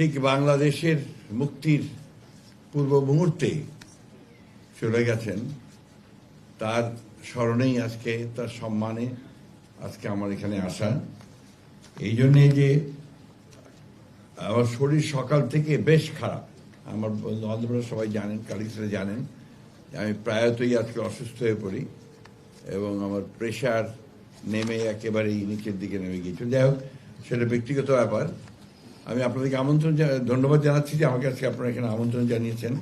ঠিক বাংলাদেশের মুক্তির পূর্ব মুহূর্তে চলে গেছেন, তার স্মরণেই আজকে, তার সম্মানে আজকে আমার এখানে আসা। এই জন্যে যে আমার শরীর সকাল থেকে বেশ খারাপ, আমার বন্ধুরা সবাই জানেন, কালিগরা জানেন, আমি প্রায়তই আজকে অসুস্থ হয়ে পড়ি এবং আমার প্রেশার নেমে একেবারেই নিচের দিকে নেমে গিয়েছিল। যাই হোক, সেটা ব্যক্তিগত ব্যাপার। আমি আপনাদেরকে ধন্যবাদ জানাচ্ছি যে আমাকে আজকে আপনারা এখানে আমন্ত্রণ জানিয়েছেন।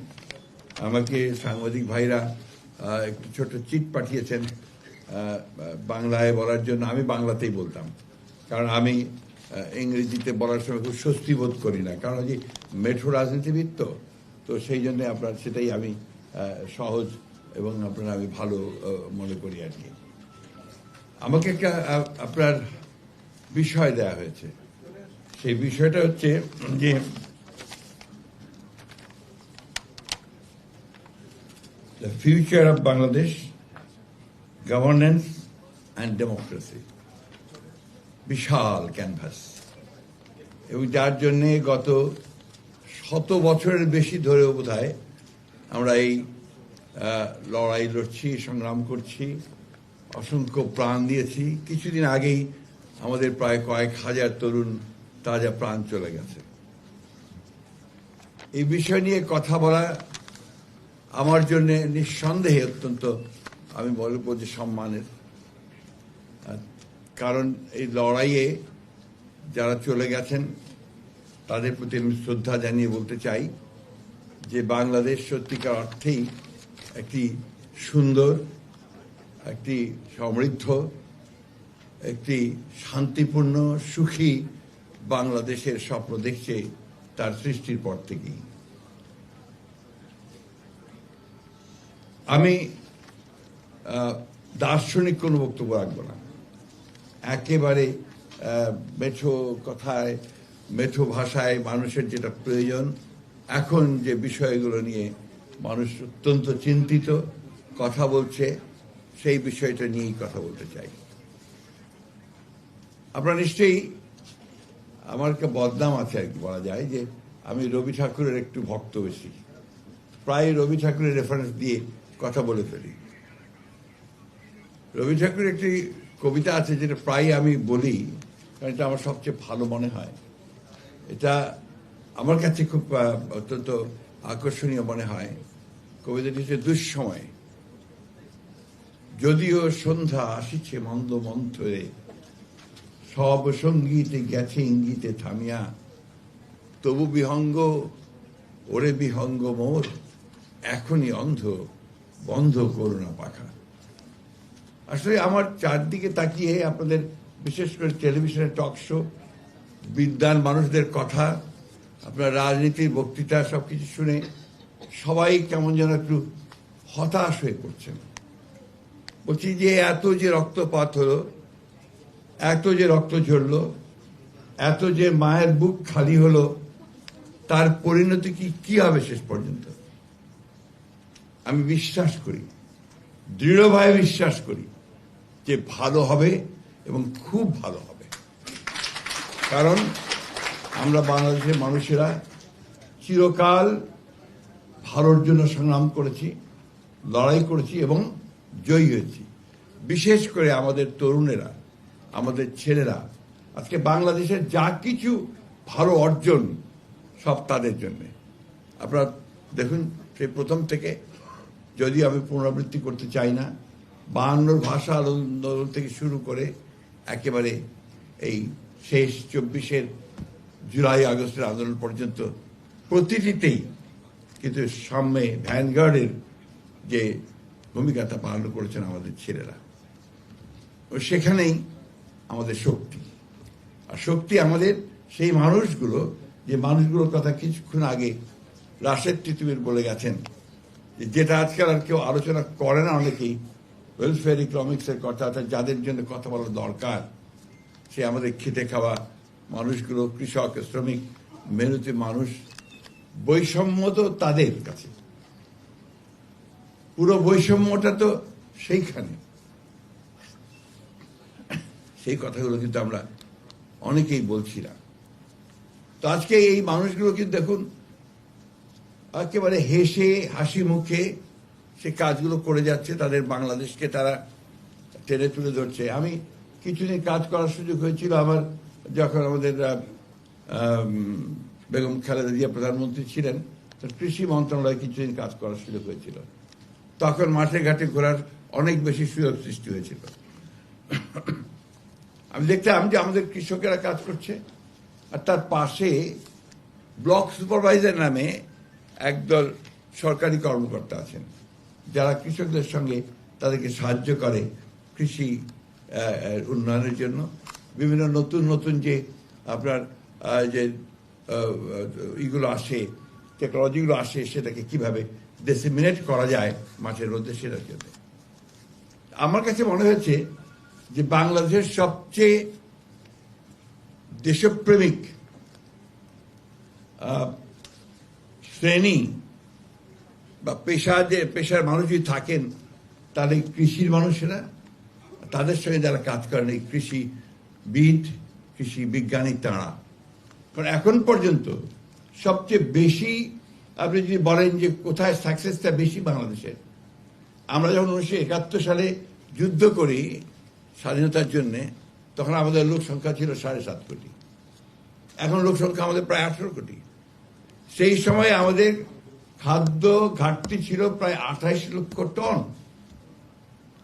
আমাকে সাংবাদিক ভাইরা একটু ছোট চিট পাঠিয়েছেন বাংলায় বলার জন্য। আমি বাংলাতেই বলতাম, কারণ আমি ইংরেজিতে বলার সময় খুব স্বস্তি বোধ করি না, কারণ যে মেঠো রাজনীতিবিদ তো সেই জন্যে আপনার সেটাই আমি সহজ এবং আপনারা আমি ভালো মনে করি আর কি। আমাকে একটা আপনার বিষয় দেয়া হয়েছে, সেই বিষয়টা হচ্ছে যে the future of Bangladesh, governance and democracy, বিশাল ক্যানভাস, এবং যার জন্যে গত 100 বছরের বেশি ধরে বোধহয় আমরা এই লড়াই লড়ছি, সংগ্রাম করছি, অসংখ্য প্রাণ দিয়েছি। কিছুদিন আগেই আমাদের প্রায় কয়েক হাজার তরুণ তাজা প্রাণ চলে গেছে। এই বিষয় নিয়ে কথা বলা আমার জন্য নিঃসন্দেহে অত্যন্ত, আমি বলবো যে সম্মানের, কারণ এই লড়াইয়ে যারা চলে গেছেন তাদের প্রতি আমি শ্রদ্ধা জানিয়ে বলতে চাই যে বাংলাদেশ সত্যিকার অর্থেই একটি সুন্দর, একটি সমৃদ্ধ, একটি শান্তিপূর্ণ, সুখী বাংলাদেশের স্বপ্ন দেখছে তার সৃষ্টির পর থেকেই। আমি দার্শনিক কোনো বক্তব্য রাখবো না, একেবারে মেঠো কথায়, মেঠো ভাষায় মানুষের যেটা প্রয়োজন, এখন যে বিষয়গুলো নিয়ে মানুষ অত্যন্ত চিন্তিত কথা বলছে, সেই বিষয়টা নিয়েই কথা বলতে চাই। আপনারা নিশ্চয়ই, আমার একটা বদনাম আছে আর কি বলা যায়, যে আমি রবি ঠাকুরের একটু ভক্ত বেশি, প্রায় রবি ঠাকুরের রেফারেন্স দিয়ে কথা বলে ফেলি। রবি ঠাকুরের একটি কবিতা আছে যেটা প্রায় আমি বলি, কারণ এটা আমার সবচেয়ে ভালো মনে হয়। এটা আমার কাছে খুব অত্যন্ত আকর্ষণীয় মনে হয়। কবিতাটি হচ্ছে, দুঃসময় যদিও সন্ধ্যা আসিছে মন্দ মন্থরে, সব সঙ্গীতে গেছে ইঙ্গিতে থামিয়া, তবু বিহঙ্গ ওরে বিহঙ্গ মোর, এখনই অন্ধ বন্ধ করুণা পাখা। আসলে আমার চারদিকে তাকিয়ে, আপনাদের বিশেষ করে টেলিভিশনের টক শো, বিদ্বান মানুষদের কথা, আপনার রাজনীতির বক্তৃতা, সবকিছু শুনে সবাই কেমন যেন একটু হতাশ হয়ে পড়ছেন। বলছি যে এত যে রক্তপাত হলো, এত যে রক্ত ঝরলো, এত যে মায়ের বুক খালি হলো, তার পরিণতি কি হবে শেষ পর্যন্ত? আমি বিশ্বাস করি, দৃঢ়ভাবে বিশ্বাস করি যে ভালো হবে এবং খুব ভালো হবে। কারণ আমরা বাংলাদেশের মানুষেরা চিরকাল ভালোর জন্য সংগ্রাম করেছি, লড়াই করেছি এবং জয়ী হয়েছি। বিশেষ করে আমাদের তরুণেরা, আমাদের ছেলেরা, আজকে বাংলাদেশের যা কিছু ভালো অর্জন সব তাদের জন্যে। আপনারা দেখুন, সেই প্রথম থেকে, যদি আমি পুনরাবৃত্তি করতে চাই না, 52 ভাষা আন্দোলন থেকে শুরু করে একেবারে এই শেষ 24 জুলাই আগস্টের আন্দোলন পর্যন্ত, প্রতিটিতেই কিন্তু সামনে ভ্যানগার্ডের যে ভূমিকাটা পালন করেছেন আমাদের ছেলেরা, ও সেখানেই আমাদের শক্তি। আর শক্তি আমাদের সেই মানুষগুলো, যে মানুষগুলোর কথা কিছুক্ষণ আগে রাশেদ তিতুমির বলে গেছেন, যেটা আজকাল আর কেউ আলোচনা করে না অনেকেই, ওয়েলফেয়ার ইকোনমিক্সের কথা, অর্থাৎ যাদের জন্য কথা বলা দরকার, সে আমাদের খেটে খাওয়া মানুষগুলো, কৃষক, শ্রমিক, মেহনতি মানুষ। বৈষম্য তো তাদের কাছে, পুরো বৈষম্যটা তো সেইখানে। সেই কথাগুলো কিন্তু আমরা অনেকেই বলছি না। তো আজকে এই মানুষগুলো কিন্তু দেখুন একেবারে হেসে হাসি মুখে সে কাজগুলো করে যাচ্ছে, তাদের বাংলাদেশকে তারা টেনে তুলে ধরছে। আমি কিছুদিন কাজ করার সুযোগ হয়েছিল আমার, যখন আমাদের বেগম খালেদা জিয়া প্রধানমন্ত্রী ছিলেন, তো কৃষি মন্ত্রণালয়ে কিছুদিন কাজ করার সুযোগ হয়েছিল। তখন মাঠে ঘাটে ঘোরার অনেক বেশি সুযোগ সৃষ্টি হয়েছিল। আমি দেখতাম যে আমাদের কৃষকেরা কাজ করছে, আর তার পাশে ব্লক সুপারভাইজার নামে একদল সরকারি কর্মকর্তা আছেন, যারা কৃষকদের সঙ্গে তাদেরকে সাহায্য করে কৃষি উন্নয়নের জন্য। বিভিন্ন নতুন নতুন যে আপনার যে ইগুলো আসে, টেকনোলজিগুলো আসে, সেটাকে কিভাবে ডিসেমিনেট করা যায় মাঠের মধ্যে, সেটার জন্য আমার কাছে মনে হয়েছে যে বাংলাদেশের সবচেয়ে দেশপ্রেমিক শ্রেণী বা পেশার মানুষ যদি থাকেন, তাহলে কৃষির মানুষেরা, তাদের সঙ্গে যারা কাজ করেন এই কৃষিবিদ, কৃষি বিজ্ঞানী, তাঁরা। কারণ এখন পর্যন্ত সবচেয়ে বেশি আপনি যদি বলেন যে কোথায় সাকসেসটা বেশি বাংলাদেশের, আমরা যখন 1971 সালে যুদ্ধ করি স্বাধীনতার জন্যে, তখন আমাদের লোক সংখ্যা ছিল 7.5 কোটি, এখন লোক সংখ্যা আমাদের প্রায় 18 কোটি। সেই সময় আমাদের খাদ্য ঘাটতি ছিল প্রায় 28 লক্ষ টন,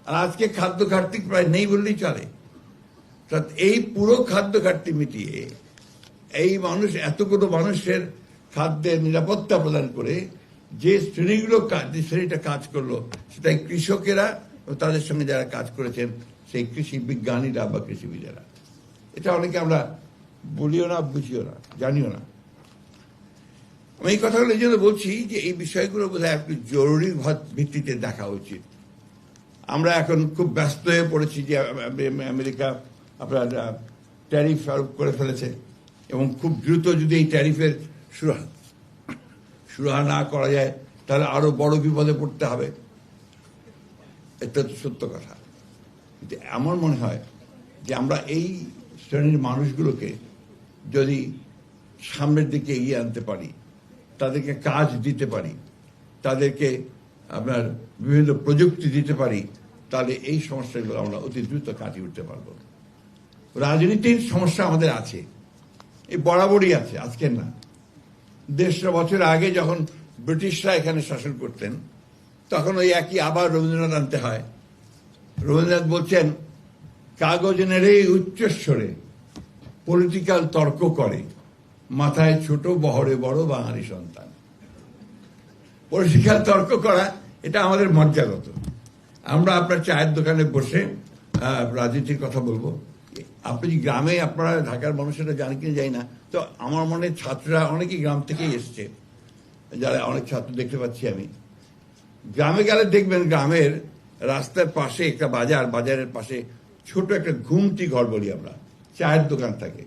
আর আজকে খাদ্য ঘাটতি প্রায় নেই বললেই চলে। এই পুরো খাদ্য ঘাটতি মিটিয়ে এই মানুষ, এতগুলো মানুষের খাদ্যের নিরাপত্তা প্রদান করে যে শ্রেণীটা কাজ করলো, সেটাই কৃষকেরা ও তাদের সঙ্গে যারা কাজ করেছেন সেই কৃষি বিজ্ঞানীরা বা কৃষিবিদেরা। এটা অনেকে আমরা বলিও না, বুঝিও না, জানিও না। আমি এই কথাগুলো এই জন্য বলছি যে এই বিষয়গুলো বোধহয় একটু জরুরি ভিত্তিতে দেখা উচিত। আমরা এখন খুব ব্যস্ত হয়ে পড়েছি যে আমেরিকা আপনার ট্যারিফ আরোপ করে ফেলেছে, এবং খুব দ্রুত যদি এই ট্যারিফের সুরাহা না করা যায় তাহলে আরো বড় বিপদে পড়তে হবে। এটা তো সত্য কথা। কিন্তু আমার মনে হয় যে আমরা এই শ্রেণীর মানুষগুলোকে যদি সামনের দিকে এগিয়ে আনতে পারি, তাদেরকে কাজ দিতে পারি, তাদেরকে আপনার বিভিন্ন প্রযুক্তি দিতে পারি, তাহলে এই সমস্যাগুলো আমরা অতি দ্রুত কাটিয়ে উঠতে পারবো। রাজনীতির সমস্যা আমাদের আছে, এই বরাবরই আছে, আজকের না। 150 বছর আগে যখন ব্রিটিশরা এখানে শাসন করতেন, তখন ওই একই আবার রবীন্দ্রনাথ আনতে হয়। রবীন্দ্রনাথ বলছেন, কাগজ নেড়ে উচ্চস্বরে পলিটিক্যাল তর্ক করে, মাথায় ছোট বহরে বড় বাঙালি সন্তান। পলিটিক্যাল তর্ক করা এটা আমাদের মর্যাদাগত। আমরা আপনার চায়ের দোকানে বসে রাজনীতির কথা বলবো। আপনি গ্রামে, আপনারা ঢাকার মানুষেরা জানে কিনা যাই না, তো আমার মনে ছাত্ররা অনেকেই গ্রাম থেকেই এসছে, যারা অনেক ছাত্র দেখতে পাচ্ছি আমি। গ্রামে গেলে দেখবেন গ্রামের রাস্তার পাশে একটা বাজারের পাশে ছোট একটা ঘুমটি ঘর বলি আমরা, চায়ের দোকান থাকে।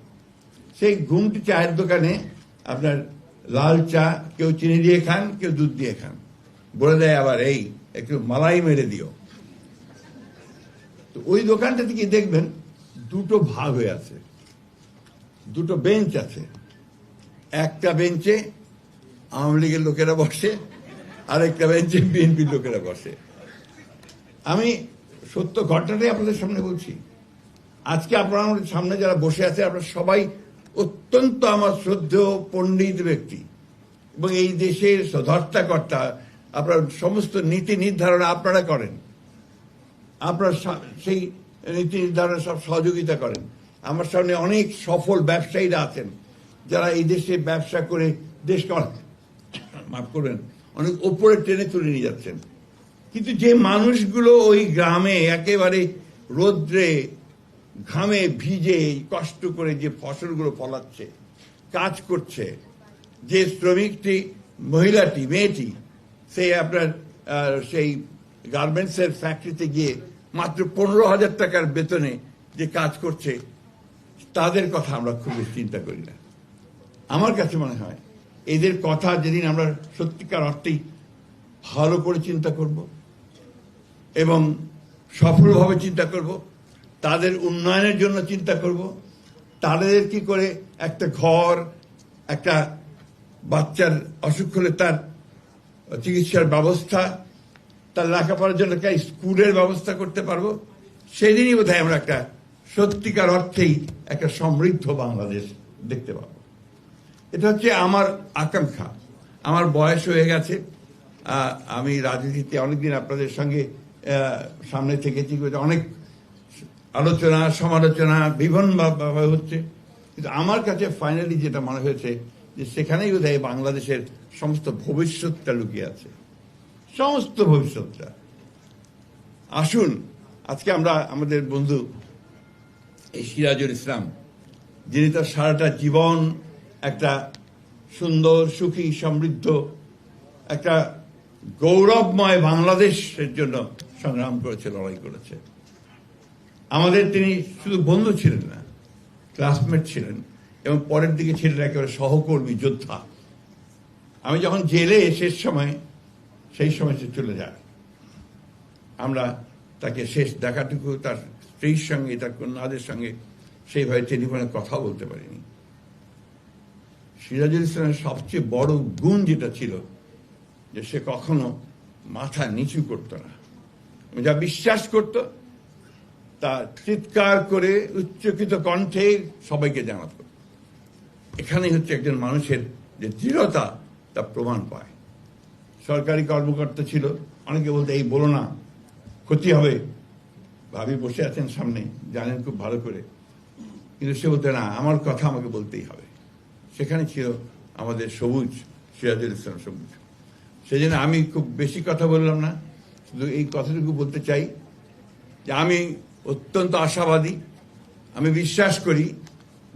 সেই ঘুমটি চায়ের দোকানে আপনার লাল চা কেউ চিনি দিয়ে খান, কেউ দুধ দিয়ে খান, বলে দেয় আবার এই একটু মালাই মেরে দিও। তো ওই দোকানটা থেকে দেখবেন দুটো ভাগ হয়ে আছে, দুটো বেঞ্চ আছে। একটা বেঞ্চে আওয়ামী লীগের লোকেরা বসে, আর একটা বেঞ্চে বিএনপির লোকেরা বসে। আমি সত্য ঘটনাটাই আপনাদের সামনে বলছি। আজকে আপনারা আমাদের সামনে যারা বসে আছে, আপনারা সবাই অত্যন্ত আমার শ্রদ্ধেয় পণ্ডিত ব্যক্তি, এবং এই দেশের ধর্তাকর্তা। আপনার সমস্ত নীতি নির্ধারণ আপনারা করেন, আপনারা সেই নীতি নির্ধারণে সব সহযোগিতা করেন। আমার সামনে অনেক সফল ব্যবসায়ীরা আছেন, যারা এই দেশে ব্যবসা করে দেশকে মাফ করবেন অনেক ওপরে টেনে তুলে নিয়ে যাচ্ছেন। কিন্তু যে মানুষগুলো ওই গ্রামে একেবারে রোদ্রে ঘামে ভিজে কষ্ট করে যে ফসলগুলো ফলাচ্ছে, কাজ করছে, যে শ্রমিকটি, মহিলাটি, মেয়েটি, সেই আপনার সেই গার্মেন্টসের ফ্যাক্টরিতে গিয়ে মাত্র 15,000 টাকার বেতনে যে কাজ করছে, তাদের কথা আমরা খুব চিন্তা করি না। আমার কাছে মনে হয় এদের কথা যেদিন আমরা সত্যিকার অর্থেই ভালো করে চিন্তা করব এবং সফলভাবে চিন্তা করব, তাদের উন্নয়নের জন্য চিন্তা করব, তাদের কি করে একটা ঘর, একটা বাচ্চার অসুখ হলে তার চিকিৎসার ব্যবস্থা, তার লেখাপড়ার জন্য একটা স্কুলের ব্যবস্থা করতে পারবো, সেদিনই বোধহয় আমরা একটা সত্যিকার অর্থেই একটা সমৃদ্ধ বাংলাদেশ দেখতে পাবো। এটা হচ্ছে আমার আকাঙ্ক্ষা। আমার বয়স হয়ে গেছে, আমি রাজনীতিতে অনেকদিন আপনাদের সঙ্গে সামনে থেকেছি, অনেক আলোচনা সমালোচনা বিভিন্নভাবে হচ্ছে, কিন্তু আমার কাছে ফাইনালি যেটা মনে হয়েছে যে সেখানেই বোধহয় বাংলাদেশের সমস্ত ভবিষ্যৎটা লুকিয়ে আছে, সমস্ত ভবিষ্যৎটা। আসুন আজকে আমরা আমাদের বন্ধু এই সিরাজুল ইসলাম, যিনি তার সারাটা জীবন একটা সুন্দর সুখী সমৃদ্ধ একটা গৌরবময় বাংলাদেশের জন্য সংগ্রাম করেছে, লড়াই করেছে। আমাদের তিনি শুধু বন্ধু ছিলেন না, ক্লাসমেট ছিলেন, এবং পরের দিকে ছিলেন একেবারে সহকর্মী যোদ্ধা। আমি যখন জেলে শেষ সময়, সেই সময় সে চলে যায়। আমরা তাকে শেষ দেখাটুকু তার স্ত্রীর সঙ্গে, তার কন্যাদের সঙ্গে সেইভাবে টেলিফোনে কথা বলতে পারিনি। সিরাজুল ইসলামের সবচেয়ে বড় গুণ যেটা ছিল যে সে কখনো মাথা নিচু করত না, যা বিশ্বাস করত তা চিৎকার করে উচ্চকিত কণ্ঠে সবাইকে জানাত। এখানেই হচ্ছে একজন মানুষের যে দৃঢ়তা তা প্রমাণ পায়। সরকারি কর্মকর্তা ছিল, অনেকে বলতে এই বলো না ক্ষতি হবে, ভাবি বসে আছেন সামনে, জানেন খুব ভালো করে, কিন্তু সে বলতে না, আমার কথা আমাকে বলতেই হবে। সেখানে ছিল আমাদের সবুজ, সিরাজুল ইসলাম সবুজ। সেজন্য আমি খুব বেশি কথা বললাম না, শুধু এই কথাটুকু বলতে চাই যে আমি অত্যন্ত আশাবাদী। আমি বিশ্বাস করি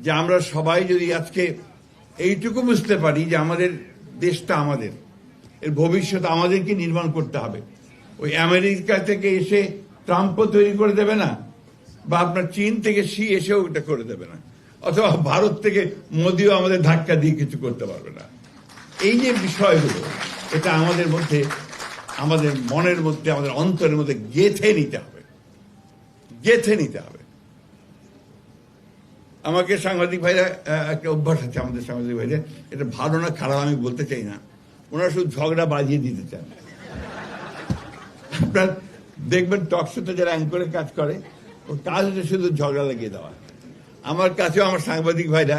যে আমরা সবাই যদি আজকে এইটুকু বুঝতে পারি যে আমাদের দেশটা আমাদের, এর ভবিষ্যৎ আমাদেরকে নির্মাণ করতে হবে। ওই আমেরিকা থেকে এসে ট্রাম্পও তৈরি করে দেবে না, বা আপনার চীন থেকে শি এসেও এটা করে দেবে না, অথবা ভারত থেকে মোদিও আমাদের ধাক্কা দিয়ে কিছু করতে পারবে না। এই যে বিষয়গুলো, এটা আমাদের মধ্যে, আমাদের মনের মধ্যে, আমাদের অন্তরের মধ্যে গেঁথে নিতে হবে, গেঁথে নিতে হবে। আমাকে সাংবাদিক ভাইরা, একটা অভ্যাস আছে আমাদের সাংবাদিক ভাইরা, এটা ভালো না খারাপ আমি বলতে চাই না, ওনারা শুধু ঝগড়া বাজিয়ে দিতে চান। আপনার দেখবেন টকশোতে যারা অ্যাঙ্করের কাজ করে, ওর কাজ হচ্ছে শুধু ঝগড়া লাগিয়ে দেওয়া। আমার কাছেও আমার সাংবাদিক ভাইরা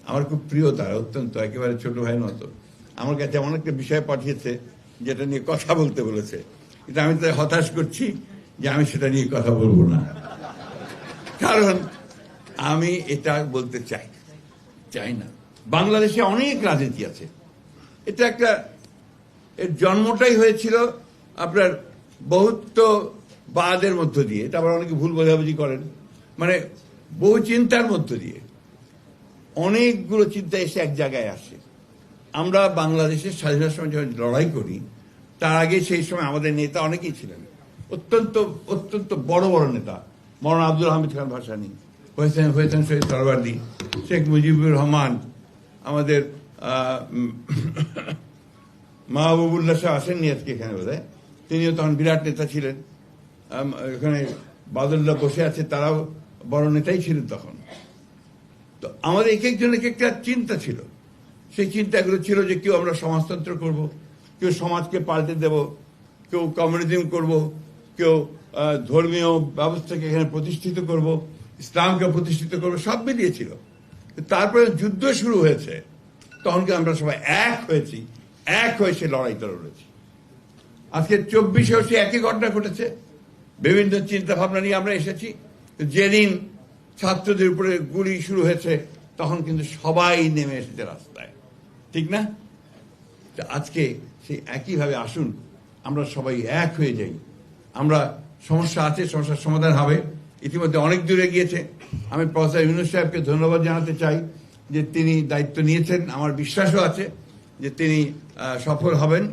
আমার খুব প্রিয়, তারা অত্যন্ত একেবারে ছোট ভাইয়ের মতো। আমার কাছে এমন একটা বিষয় পাঠিয়েছে যেটা নিয়ে কথা বলতে বলেছে, কিন্তু আমি তাদের হতাশ করছি যে আমি সেটা নিয়ে কথা বলবো না, কারণ আমি এটা বলতে চাই না। বাংলাদেশে অনেক রাজনীতি আছে, এটা একটা, এর জন্মটাই হয়েছিল আপনার বহুত্ববাদের মধ্য দিয়ে, তারপর অনেকে ভুল বোঝাবুঝি করেন, মানে বহু চিন্তার মধ্য দিয়ে অনেকগুলো চিন্তা এসে এক জায়গায় আসে। আমরা বাংলাদেশের স্বাধীনতার সময় যখন লড়াই করি, তার আগে সেই সময় আমাদের নেতা অনেকেই ছিলেন, অত্যন্ত অত্যন্ত বড় বড় নেতা। মৌলানা আব্দুল হামিদ খান ভাসানী, হয়েছেন শহীদ সরওয়ার্দী, শেখ মুজিবুর রহমান, আমাদের মাহবুবুল্লাহ শাহ আসেননি আজকে এখানে বোধহয়, তিনিও তখন বিরাট নেতা ছিলেন। এখানে বাদুল্লাহ বসে আছে, তারাও বড় নেতাই ছিলেন তখন। তো আমাদের এক একজনের একটা চিন্তা ছিল, সেই চিন্তাগুলো ছিল যে কেউ আমরা সমাজতন্ত্র করব, কেউ সমাজকে পাল্টে দেব, কেউ কমিউনিজম করব, কেউ ধর্মীয় ব্যবস্থাকে এখানে প্রতিষ্ঠিত করব, ইসলামকে প্রতিষ্ঠিত করব, সব মিলিয়েছিল। তারপরে যুদ্ধ শুরু হয়েছে, তখনকে আমরা সবাই এক হয়েছি, এক হয়ে সে লড়াইটা লড়েছি। আজকে 24-এও সে একই ঘটনা ঘটেছে, বিভিন্ন চিন্তা ভাবনা নিয়ে আমরা এসেছি। যেদিন ছাত্রদের উপরে গুলি শুরু হয়েছে, তখন কিন্তু সবাই নেমে এসেছে রাস্তায়, ঠিক না? আজকে সেই একইভাবে আসুন আমরা সবাই এক হয়ে যাই। আমরা, সমস্যা আছে, সমস্যার সমাধান হবে, ইতিমধ্যে অনেক দূরে গিয়েছে। আমি প্রফেসর ইউনূস সাহেবকে ধন্যবাদ জানাতে চাই যে তিনি দায়িত্ব নিয়েছেন, আমার বিশ্বাসও আছে যে তিনি সফল হবেন।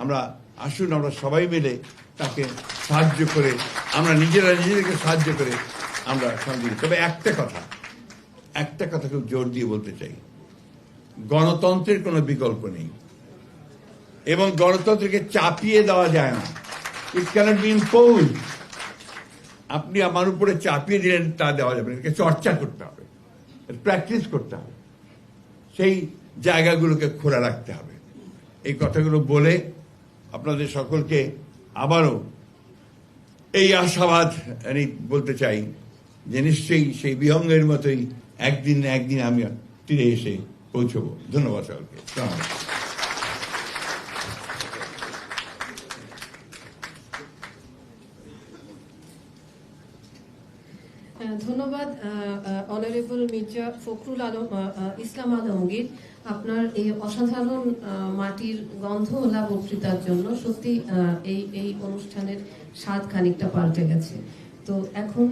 আমরা আসুন আমরা সবাই মিলে তাকে সাহায্য করে, আমরা নিজেদেরকে সাহায্য করে আমরা সঙ্গে। তবে একটা কথা খুব জোর দিয়ে বলতে চাই, গণতন্ত্রের কোনো বিকল্প নেই, এবং গণতন্ত্রকে চাপিয়ে দেওয়া যায় না। ইট ক্যানট বি ইম্পোজড। আপনি আমার উপরে চাপিয়ে দিলেন তা দেওয়া যাবে না, চর্চা করতে হবে, প্র্যাকটিস করতে হবে। সেই জায়গাগুলোকে খোলা রাখতে হবে। এই কথাগুলো বলে আপনাদের সকলকে আবারও এই আশাবাদ আমি বলতে চাই যে নিশ্চয়ই সেই বিহঙ্গের মতোই একদিন না একদিন আমি তীরে এসে পৌঁছবো। ধন্যবাদ সকলকে। ধন্যবাদ অনারেবল মির্জা ফখরুল আলম ইসলাম আলমগীর, আপনার এই অসাধারণ মাটির গন্ধওয়ালা বক্তৃতার জন্য। সত্যি এই অনুষ্ঠানের স্বাদ খানিকটা পাল্টে গেছে। তো এখন